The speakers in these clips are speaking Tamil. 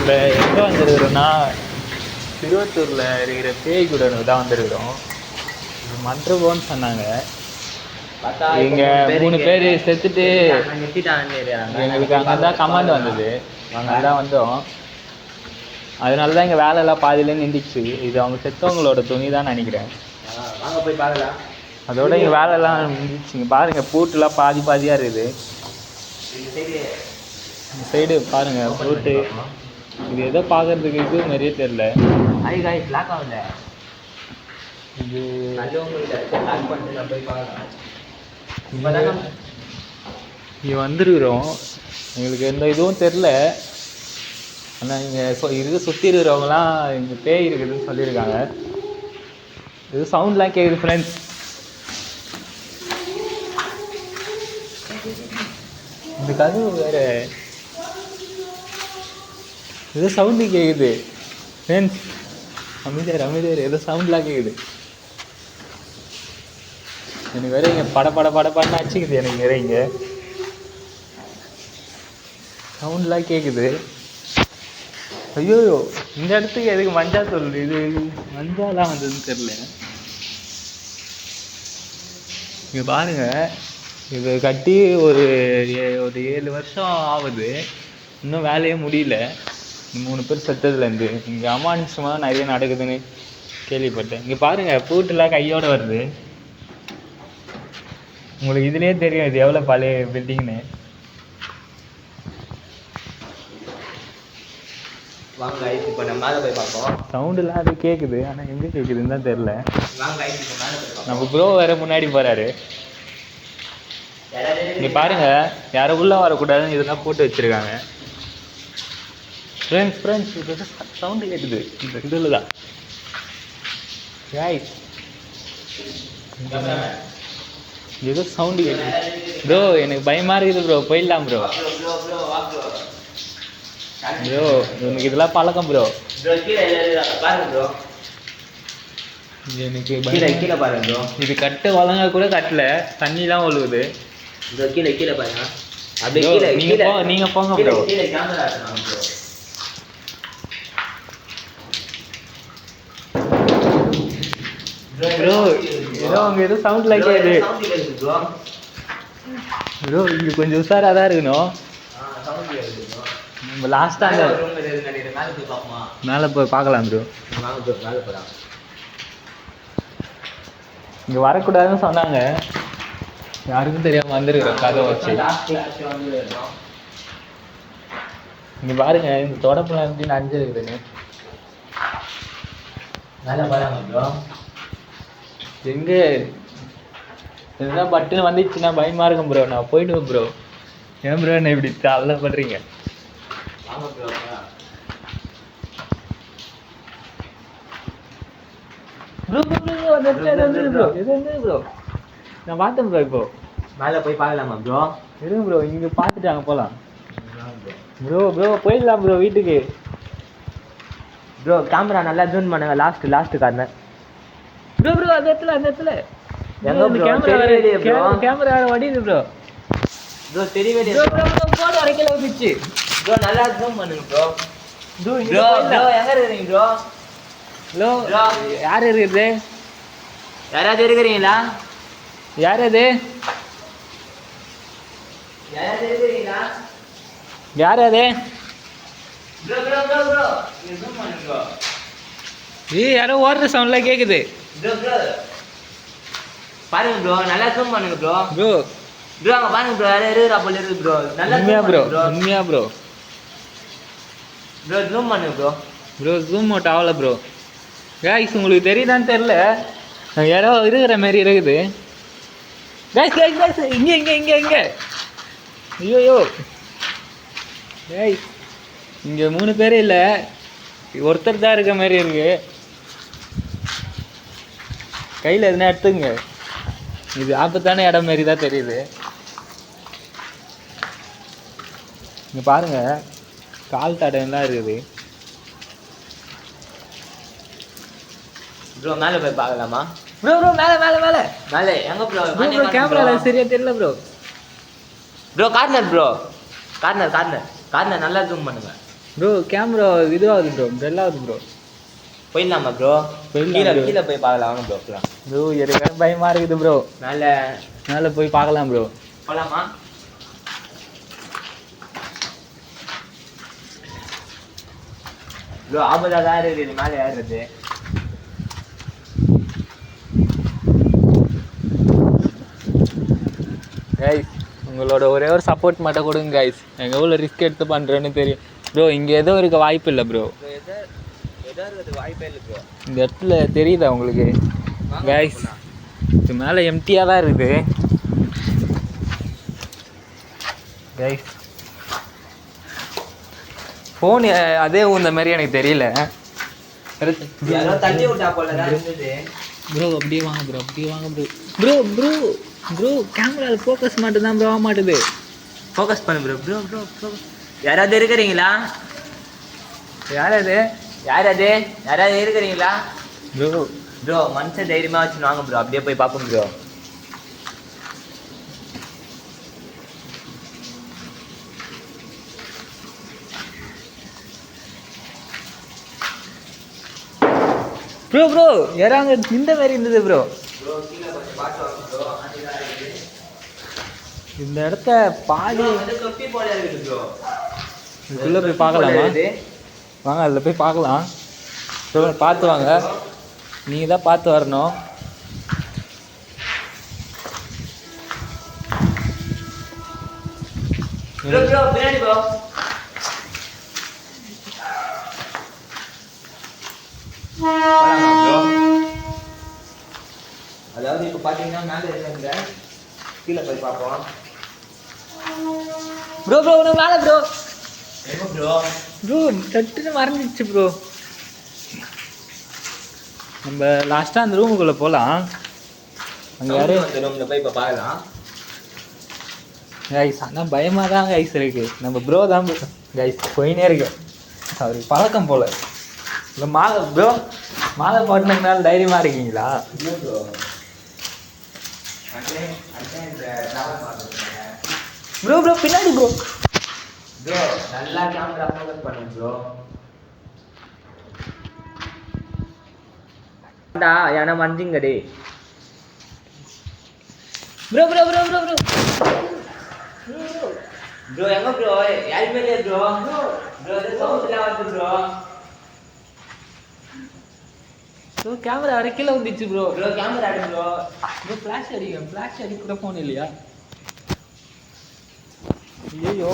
இப்போ எங்கே வந்துருக்குறோன்னா திருவத்தூரில் இருக்கிற பேய் குடனுக்கு தான் வந்துருக்குறோம். இது மன்றபோன்னு சொன்னாங்க. இங்கே 3 பேர் செத்துட்டு எங்களுக்கு அங்கே தான் கமாண்ட் வந்தது. நாங்கள் தான் வந்தோம். அதனால தான் இங்கே வேலையெல்லாம் பாதியிலே நின்றுச்சு. இது அவங்க செத்தவங்களோட துணி தான் நினைக்கிறேன். வாங்க போய் பார்க்கலாம். அதோட இங்கே வேலையெல்லாம் நின்றுச்சுங்க. பாருங்கள் பூட்டெலாம் பாதி பாதியாக இருக்குது. இந்த சைடு பாருங்கள் பூட்டு. இது எதோ பார்க்கறதுக்கு இது மாதிரியே தெரில. இது இங்கே வந்துருக்குறோம். எங்களுக்கு எந்த இதுவும் தெரில. ஆனால் இங்கே இது சுற்றி இருக்கிறவங்களாம் இங்கே பேய் இருக்குதுன்னு சொல்லியிருக்காங்க. இது சவுண்ட்லாம் கேட்குது ஃப்ரெண்ட்ஸ். இந்த கதவு வேறு ஏதோ சவுண்டு கேட்குது ஃப்ரெண்ட்ஸ். அமைதியார் ஏதோ சவுண்ட்லாம் கேட்குது. எனக்கு வேற இங்கே படன்னு அடிச்சுக்குது. எனக்கு வேற இங்கே சவுண்ட்லாம் கேட்குது. ஐயோ இந்த இடத்துக்கு எதுக்கு மஞ்சள் தூள்? இது மஞ்சாலாம் வந்ததுன்னு தெரில. இங்கே பாருங்க, இது கட்டி ஒரு 7 வருஷம் ஆகுது. இன்னும் வேலையே முடியல. 3 பேர் செத்ததுலேருந்து இங்கே அமானுஷமாக நிறைய நடக்குதுன்னு கேள்விப்பட்டேன். இங்கே பாருங்கள் பூட்டெல்லாம் கையோடு வருது. உங்களுக்கு இதுலேயே தெரியும் இது எவ்வளோ பழைய பில்டிங்னு. வாங்க ஐஸ் இப்போ நம்ம மேலே போய் பார்ப்போம். சவுண்டுலாம் அது கேட்குது. ஆனால் எங்கே கேட்குதுன்னு தான் தெரில. நம்ம ப்ரோ வேறு முன்னாடி போகிறாரு. இங்கே பாருங்கள், யாரும் உள்ளே வரக்கூடாதுன்னு இதெல்லாம் போட்டு வச்சுருக்காங்க. ஃப்ரெண்ட்ஸ் இது சவுண்டு கேட்குது. இந்த இதில் தான் ஏதோ சவுண்டு கேட்குது. ப்ரோ எனக்கு பயமாக இருக்குது ப்ரோ. போயிடலாம் ப்ரோ. ப்ரோ எனக்கு இதெல்லாம் பழக்கம் ப்ரோ. எனக்கு கீழே பாருங்க ப்ரோ. இது கட்டு வளங்க கூட கட்டல, தண்ணிலாம் ஒழுகுது. கீழே பாருங்க. அப்படியே நீங்க போங்க ப்ரோ. ப்ரோ ஏதோ அங்கே ஏதோ சவுண்ட்லாம் கேட்குது ப்ரோ. இங்கே கொஞ்சம் உஷாராக தான் இருக்கணும். நம்ம லாஸ்ட்டாக அந்த மேலே போய் பார்க்கலாம் ப்ரோ. இங்கே வரக்கூடாதுன்னு சொன்னாங்க. யாருக்கும் தெரியாமல் வந்துருக்குறோம் கதை வச்சு. இங்கே பாருங்க, இந்த தொடப்பெல்லாம் எப்படி நனைஞ்சிருக்குதுன்னு. மேலே பாருங்க ப்ரோ. எங்கே இதுதான் பட்டுன்னு வந்துச்சுன்னா பயமாக இருக்கும் ப்ரோ. நான் போயிடுவேன் ப்ரோ. ஏன் ப்ரோ என்ன இப்படி தள்ள பண்ணுறீங்க? ப்ரோ நான் பார்த்தேன் ப்ரோ. இப்போ மேலே போய் பார்க்கலாமா ப்ரோ? இருங்க ப்ரோ, இங்கே பார்த்துட்டாங்க போகலாம் ப்ரோ. போயிடலாம் ப்ரோ வீட்டுக்கு. ப்ரோ கேமரா நல்லா ஜூம் பண்ணுங்க. Last corner bro. அந்த இடத்துல கேமரா வடியுது ப்ரோ. தெரியவே போட வரைக்கல வந்துச்சு ப்ரோ. நல்லா ஜூம் பண்ணுங்க ப்ரோ. ப்ரோ எங்க இருக்கீங்க ப்ரோ? ஹலோ யார் இருக்குது? யாராவது இருக்கிறீங்களா? யார் அது? யார் அது? யாரோ ஓடுற சவுண்ட்லாம் கேட்குது. பாருங்க ப்ரோ, நல்லா ஜூம் பண்ணுங்க ப்ரோ. அங்க பாருங்க ப்ரோ, யாரோ இருக்கிறா போல இருக்கு ப்ரோ. நல்லா உண்மையா ப்ரோ. ஜூம் பண்ணுங்க ப்ரோ. ஜூம் அவுட் ஆகல ப்ரோ. கைஸ் உங்களுக்கு தெரியுதான்னு தெரில, யாரோ இருக்கிற மாதிரி இருக்குது. கைஸ் இங்கே ஐயோ கைஸ் இங்கே 3 பேர் இல்லை, ஒருத்தர் தான் இருக்க மாதிரி இருக்கு. கையில் எதுனா எடுத்துங்க. இது ஆபத்தான இடம் மாரி தான் தெரியுது. இங்கே பாருங்க, கால் தடம்லாம் இருக்குது. ப்ரோ மேலே போய் பார்க்கலாமா? ப்ரோ மேலே எங்க ப்ரோ? கேமரா சரியா தெரியல ப்ரோ. கார்னர் நல்லா ஜூம் பண்ணுங்க. ப்ரோ கேமரா இதுவாகுது ப்ரோ, ப்ரெல் ஆகுது ப்ரோ. போயிடலாமா ப்ரோ? கீழே போய் பார்க்கலாம் வாங்க ப்ரோ. ப்ரோ எனக்கு பயமாக இருக்குது ப்ரோ. மேலே போய் பார்க்கலாம் ப்ரோ. போகலாமா ப்ரோ? ஆபத்தாக தான் இருக்குது மேலே ஏறுறது. கைஸ் உங்களோட ஒரே ஒரு சப்போர்ட் மட்டும் கொடுங்க கைஸ். எங்கள் எவ்வளோ ரிஸ்க் எடுத்து பண்ணுறேன்னு தெரியும் ப்ரோ. இங்கே எதுவும் இருக்க வாய்ப்பு இல்லை ப்ரோ. வாய்ப்பே இல்லை ப்ரோ. இந்த இடத்துல தெரியுதா உங்களுக்கு கைஸ்? இது மேலே எம்டியாக தான் இருக்குது கைஸ். ஃபோன் அதே இந்த மாதிரி எனக்கு தெரியல. தள்ளி விட்டா போல தான் இருந்தது ப்ரோ. அப்படியே வாங்க ப்ரோ, அப்படியே வாங்க ப்ரோ. ப்ரோ ப்ரோ ப்ரோ கேமராவில் ஃபோக்கஸ் மட்டும் தான் ப்ரோ ஆக மாட்டுது. ஃபோக்கஸ் பண்ணு ப்ரோ. ப்ரோ ப்ரோ ப்ரோ யாராவது இருக்கிறீங்களா? யாராவது இருக்கிறீங்களா ப்ரோ? ப்ரோ மனுஷன் தைரியமாக வச்சு வாங்க ப்ரோ. அப்படியே போய் பார்ப்போம் ப்ரோ. ப்ரோ ப்ரோ யாராங்க இந்த மாதிரி இருந்தது ப்ரோ. இந்த இடத்த பாதி தொப்பி போல இருக்குது ப்ரோ. இதுக்குள்ளே போய் பார்க்கலாமா? வாங்க அதில் போய் பார்க்கலாம் ப்ரோ. பார்த்து வாங்க, நீங்கள் தான் பார்த்து வரணும். பின்னாடி ப்ரோ. அதாவது இப்போ பார்த்தீங்கன்னா மேலே இருக்காங்க, கீழே போய் பார்ப்போம். ப்ரோ ப்ரோ உனக்கு மேலே ப்ரோ. எங்க ப்ரோ? ப்ரோ சட்டுன்னு மறந்துடுச்சு ப்ரோ. நம்ம லாஸ்ட்டாக அந்த ரூமுக்குள்ளே போகலாம். அங்கே யாரும் அந்த ரூமில் போய் இப்போ பார்க்கலாம் கைஸ். ஆனால் பயமாக தான் கைஸ் இருக்குது. நம்ம ப்ரோ தான் கைஸ் போயினே இருக்கு. அவருக்கு பழக்கம் போல். இல்லை மாலை ப்ரோ, மாலை போட்டுனால தைரியமாக இருக்கீங்களா? ப்ரோ ப்ரோ பின்னாடி ப்ரோ. ப்ரோ நல்லா கேமரா ஃபோக்கஸ் பண்ணுங்க ப்ரோ. ஏன்னா மஞ்சுங்கடி bro bro bro bro bro bro எங்க ப்ரோ? யாருமே இல்லையா ப்ரோ? ப்ரோ இது சவுண்ட்ல வருது ப்ரோ. ப்ரோ கேமரா வர கீழே வந்துச்சு ப்ரோ. ப்ரோ கேமரா அடி ப்ரோ. ப்ரோ ஃப்ளாஷ் அடிக்க, ஃப்ளாஷ் அடிக்க கூட ஃபோன் இல்லையா? ஐயோ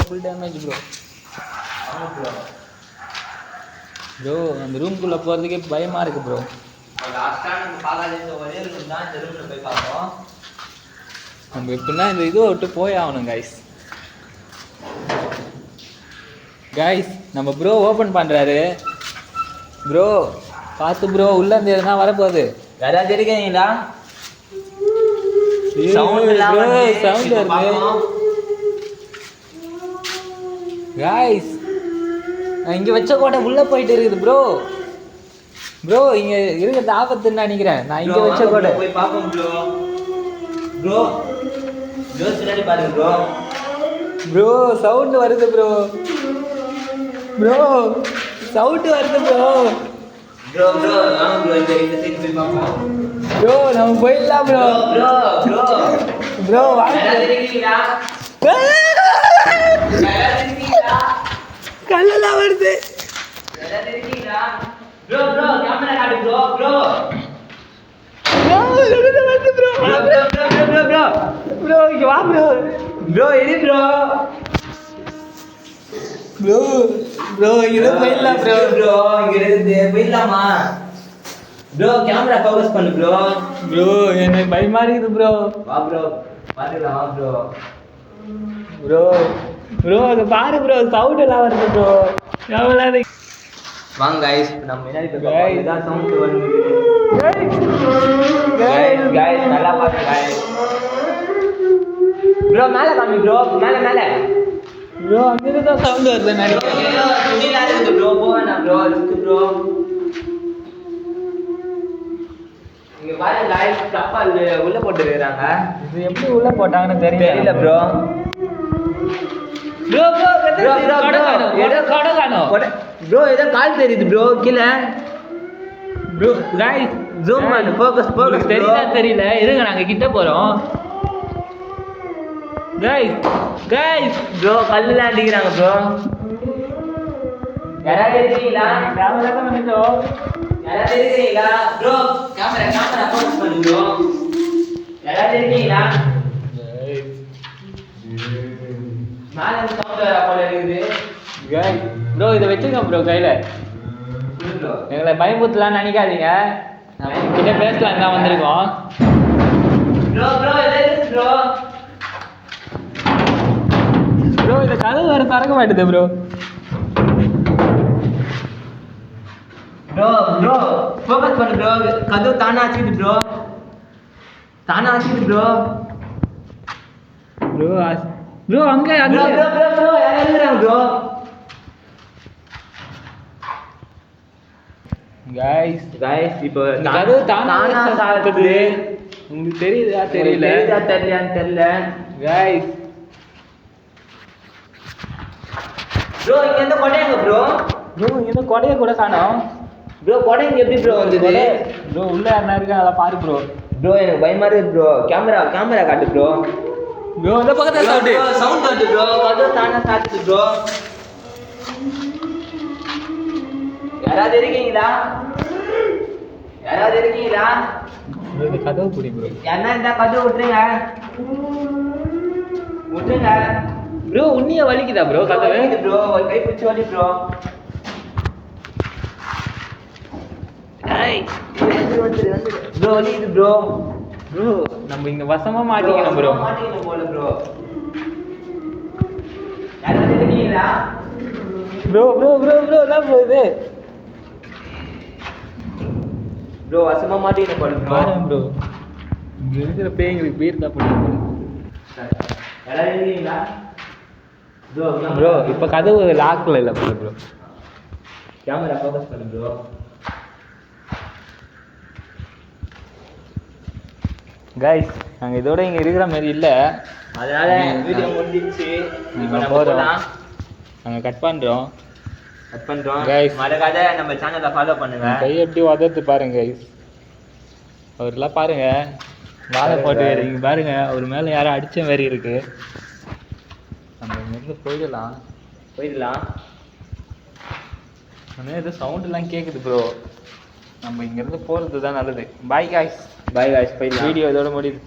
full damage bro. Bro bro அந்த ரூம்குள்ளே போகிறதுக்கே பயமாக இருக்குது ப்ரோ. லாஸ்ட்டாக நம்ம பார்க்காத ஒரே ரூம் தான். இந்த ரூமில் போய் பார்ப்போம். நம்ம எப்படின்னா இந்த இதுவை விட்டு போய் ஆகணும் கைஸ். கைஸ் நம்ம ப்ரோ ஓப்பன் பண்ணுறாரு. ப்ரோ பார்த்து ப்ரோ, உள்ளே இருந்து எதுனா வரப்போகுது. யாராவது இருக்கீங்களா? சவுண்ட் வருது கைஸ். நான் இங்கே வச்ச கோட்டை உள்ளே போயிட்டு இருக்குது ப்ரோ. ப்ரோ இங்கே இருக்கிறது ஆபத்துன்னு நினைக்கிறேன். நான் இங்கே வச்ச கோட்டை போய் பார்ப்போம் ப்ரோ. ப்ரோ ப்ரோ பின்னாடி பாருங்க ப்ரோ. ப்ரோ சவுண்ட் வருது ப்ரோ. ப்ரோ சவுண்ட் வருது ப்ரோ. ப்ரோ ப்ரோ ஆமா ப்ரோ. இந்த சைடு போய் பார்ப்போம். ப்ரோ நம்ம போயிடலாம் ப்ரோ. ப்ரோ ப்ரோ ப்ரோ வாங்க. இருக்கீங்களா? கல்லெல்லாம் வருது. இருக்கீங்களா? ப்ரோ ப்ரோ கேமரா காட்டு ப்ரோ. ப்ரோ வருது ப்ரோ. ப்ரோ ப்ரோ இங்கே வா ப்ரோ. ப்ரோ இது ப்ரோ. ப்ரோ ப்ரோ இங்கே போயிடலாம் ப்ரோ. ப்ரோ இங்க இருந்து போயிடலாமா? ப்ரோ கேமரா ஃபோக்கஸ் பண்ணு ப்ரோ. ப்ரோ எனக்கு பயமா இருக்குது ப்ரோ. வா ப்ரோ பாத்துக்கலாம் வா ப்ரோ. ப்ரோ ப்ரோ அங்கே பாரு ப்ரோ, சவுண்ட் எல்லாம் வருது ப்ரோ. எவ்வளோ வாங்க गाइस நம்ம முன்னாடி போய் பார்ப்போம். இதான் சவுண்ட் வருது. गाइस நல்லா பாருங்க गाइस. ப்ரோ மேல காமி ப்ரோ. மேல ப்ரோ அங்கே தான் சவுண்ட் வருது நினைக்கிறேன். துணில இருக்கு ப்ரோ. போவேனா ப்ரோ? இருக்கு ப்ரோ. இங்க பாருங்க गाइस தப்பா உள்ள போட்டு இருக்காங்க. இது எப்படி உள்ள போட்டாங்கன்னு தெரியல ப்ரோ. ப்ரோ ப்ரோ ஏதோ கால் தெரியுது ப்ரோ கீழே ப்ரோ गाइस ஜூம் பண்ணு ஃபோக்கஸ் தெரியல இருங்க நாங்க கிட்ட போறோம் गाइस ப்ரோ கல்லுல அடிக்கிறாங்க ப்ரோ யாராவது இருக்கீங்களா கேமரா தான் வந்துட்டோம் யாராவது இருக்கீங்களா ப்ரோ கேமரா ஃபோக்கஸ் பண்ணு ப்ரோ யாராவது இருக்கீங்களா மேல இருந்து சவுண்ட் வர போல இருக்குது गाइस ப்ரோ இத வெச்சுங்க ப்ரோ கையில ப்ரோ எங்களை பயமுறுத்தலாம்னு நினைக்காதீங்க நம்ம கிட்ட பேசலாம் தான் வந்திருக்கோம் ப்ரோ எது ப்ரோ ப்ரோ இந்த கதவு வேற திறக்க மாட்டேது ப்ரோ ஃபோக்கஸ் பண்ணு ப்ரோ கதவு தானா ஆச்சுது ப்ரோ ப்ரோ அங்க ப்ரோ யாரா இருக்காங்க ப்ரோ गाइस இப்போ இந்த கதவு தானா சாத்துது உங்களுக்கு தெரியுதா தெரியலையான்னு தெரியல गाइस ப்ரோ இங்க இருந்து கொடையாங்க ப்ரோ இந்த கொடையை கூட காணோம் ப்ரோ கொடை இங்க எப்படி ப்ரோ வந்தது ப்ரோ உள்ள யாரா இருக்கா அத பாரு ப்ரோ எனக்கு பயமா இருக்கு ப்ரோ கேமரா காட்டு ப்ரோ இந்த பக்கத்துல சவுண்ட் வருது ப்ரோ கதவு தானா சாத்துது ப்ரோ யாராவது இருக்கீங்களா ப்ரோ இந்த கதவு புடி ப்ரோ யாரா இந்த கதவு விட்டுருங்க ப்ரோ உன்னிய வலிக்குதா ப்ரோ கதவு ப்ரோ ஒரு கை பிடிச்சி வலி ப்ரோ ப்ரோ வலிக்குது ப்ரோ நம்ம இங்க வசமா மாட்டிக்கணும் ப்ரோ மாட்டிக்கணும் போல ப்ரோ யாராவது இருக்கீங்களா ப்ரோ என்ன ப்ரோ இது ப்ரோ வசமா மாட்டிக்கணும் போல ப்ரோ பாருங்க ப்ரோ இங்க இருக்கிற பேய்களுக்கு பீர் தான் பிடிக்கும் யாராவது இருக்கீங்களா ப்ரோ இப்போ கதவு லாக்ல இல்ல ப்ரோ கேமரா ஃபோக்கஸ் பண்ணு ப்ரோ गाइस நாங்க இதோட இங்க இருக்கிற மாதிரி இல்ல அதனால வீடியோ முடிஞ்சிச்சு இப்போ நம்ம போறோம் போலாம் நாங்க கட் பண்றோம் Guys. மறக்காத நம்ம சேனலை ஃபாலோ பண்ணுங்க கை எப்படி உதறது பாருங்க guys அவர்லாம் பாருங்க வாழை போட்டு இங்க பாருங்க அவர் மேல யாரும் அடிச்ச மாதிரி இருக்கு நம்ம இங்கிருந்து போயிடலாம் ஆனால் ஏதோ சவுண்ட்லாம் கேட்குது ப்ரோ நம்ம இங்கேருந்து போகிறது தான் நல்லது பாய் காய்ஸ் போயிடலாம் வீடியோ இதோட முடியுது